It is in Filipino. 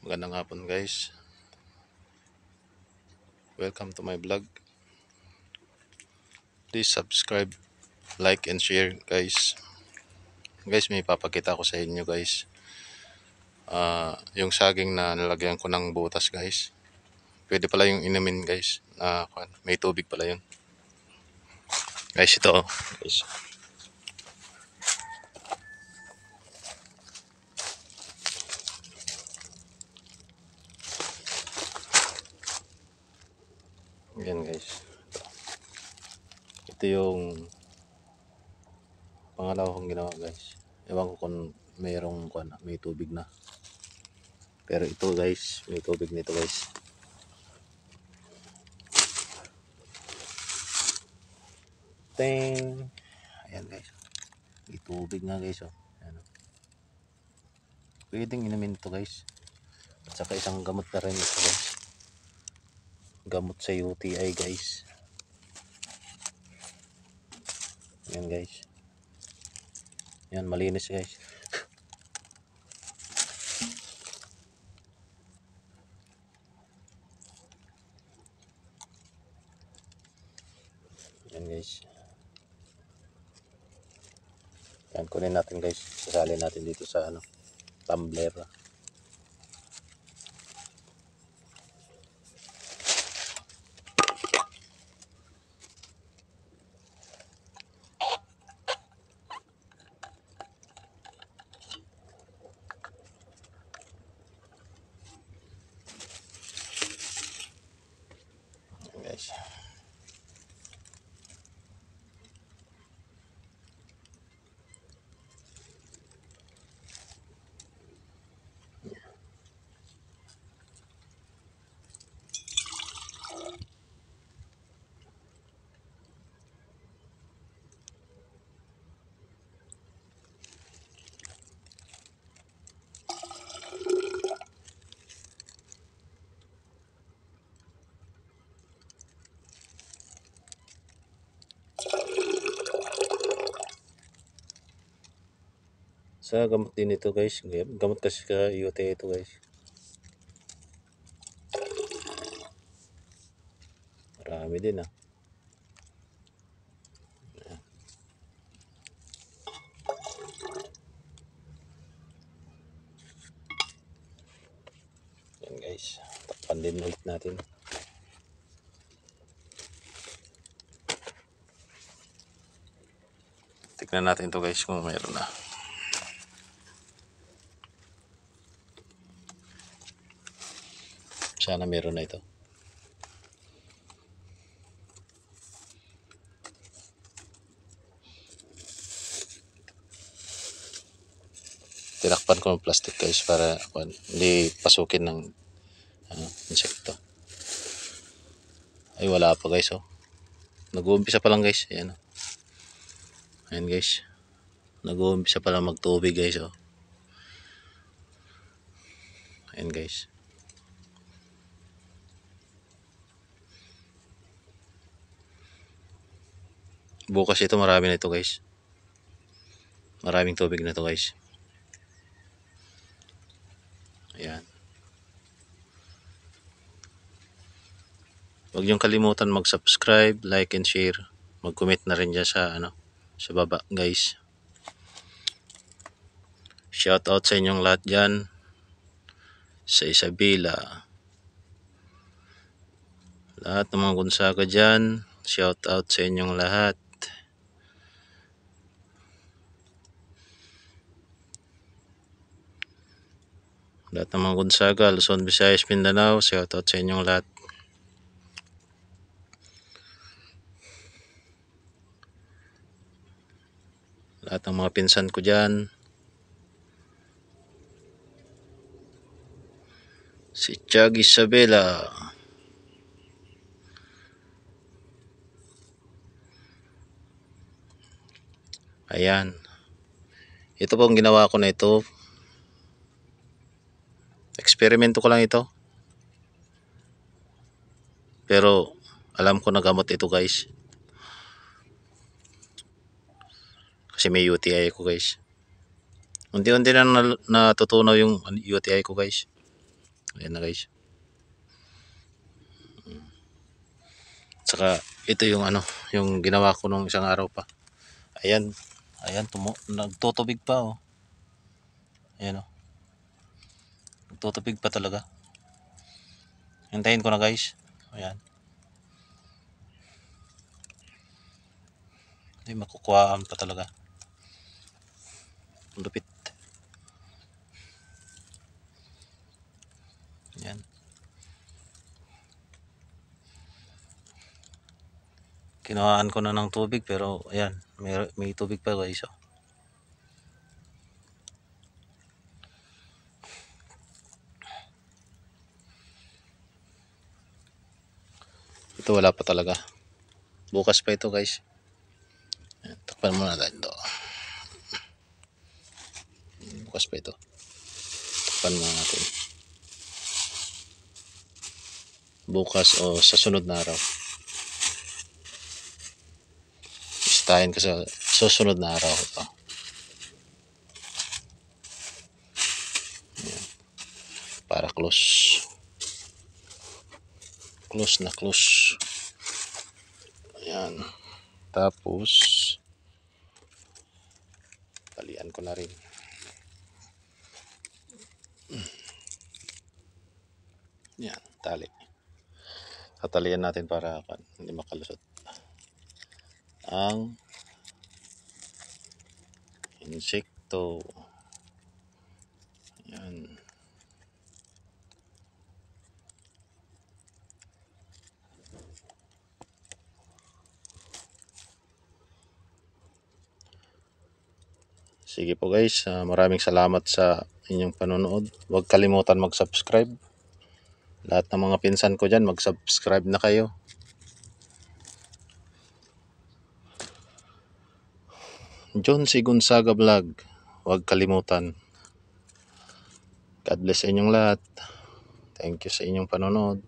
Magandang hapon guys. Welcome to my vlog. Please subscribe, like, and share guys. Guys, may papakita ko sa inyo guys. Yung saging na nalagyan ko ng butas guys. Pwede pala yung inumin guys. May tubig pala yun. Guys, ito oh. Guys. Yan guys. Ito yung pangalawa kong ginawa guys. Ewan ko kung may tubig na. Pero ito guys, may tubig nito guys. Ting! Ayan guys. May tubig na guys oh. Ayan. Pwedeng inumin ito guys. At saka isang gamot na rin ito guys. Gamot sa UTI guys. Ayan guys. Ayan, malinis guys. Ayan guys. Ayan, kunin natin guys. Sasalin natin dito sa tumbler. Ayan guys. Sa gamot din ito guys. Gamot kasi ka UTI ito guys. Marami din ah. Yan guys. Takpan din ulit natin. Tignan natin to guys kung mayroon na. Sana meron na ito. Tinakpan ko ng plastic guys para hindi pasukin ng insekto. Ay wala pa guys oh. Nag-uumpisa pa lang guys. Ayan oh. Ayan guys. Nag-uumpisa pa lang magtubig guys oh. Ayan guys. Bukas ito marami na ito guys. Maraming tubig na ito guys. Ayan. Huwag niyong kalimutan mag-subscribe, like, and share. Mag-comment na rin dyan sa sa baba guys. Shout out sa inyong lahat dyan. Sa Isabela. Lahat ng mga Gonzaga dyan. Shout out sa inyong lahat. Lahat ng mga Gonzaga, Luzon, Visayas, Mindanao. Shout out sa inyong lahat. Lahat ng mga pinsan ko dyan. Si Chag Isabela. Ayan. Ito po ang ginawa ko na ito. Eksperimento ko lang ito. Pero alam ko na gamot ito guys. Kasi may UTI ko, guys. Unti-unti na natutunaw yung UTI ko, guys. Ayan na guys. Saka ito yung ano, yung ginawa ko nung isang araw pa. Ayan. Ayan, nagtutubig pa oh. Ayan oh. Nagtutubig pa talaga. Hintayin ko na guys. Ayan. Hindi makukuhaan pa talaga. Lupit. Ayan. Kinuhaan ko na ng tubig pero ayan, may tubig pa guys oh. Ito wala pa talaga. Bukas pa ito guys. Ayan, takpan muna natin ito. Bukas pa ito. Takpan muna natin. Bukas o sa sunod na araw. Istahin ko sa susunod na araw ito. Ayan. Para close. Close na close. Ayan. Tapos talian ko na rin. Yan, tali. Tatalian natin para hindi makalusot ang insekto. Yan. Sige po guys, maraming salamat sa inyong panonood. Huwag kalimutan mag-subscribe. Lahat ng mga pinsan ko dyan, mag-subscribe na kayo. John C. Gonzaga Vlog. Huwag kalimutan. God bless sa inyong lahat. Thank you sa inyong panonood.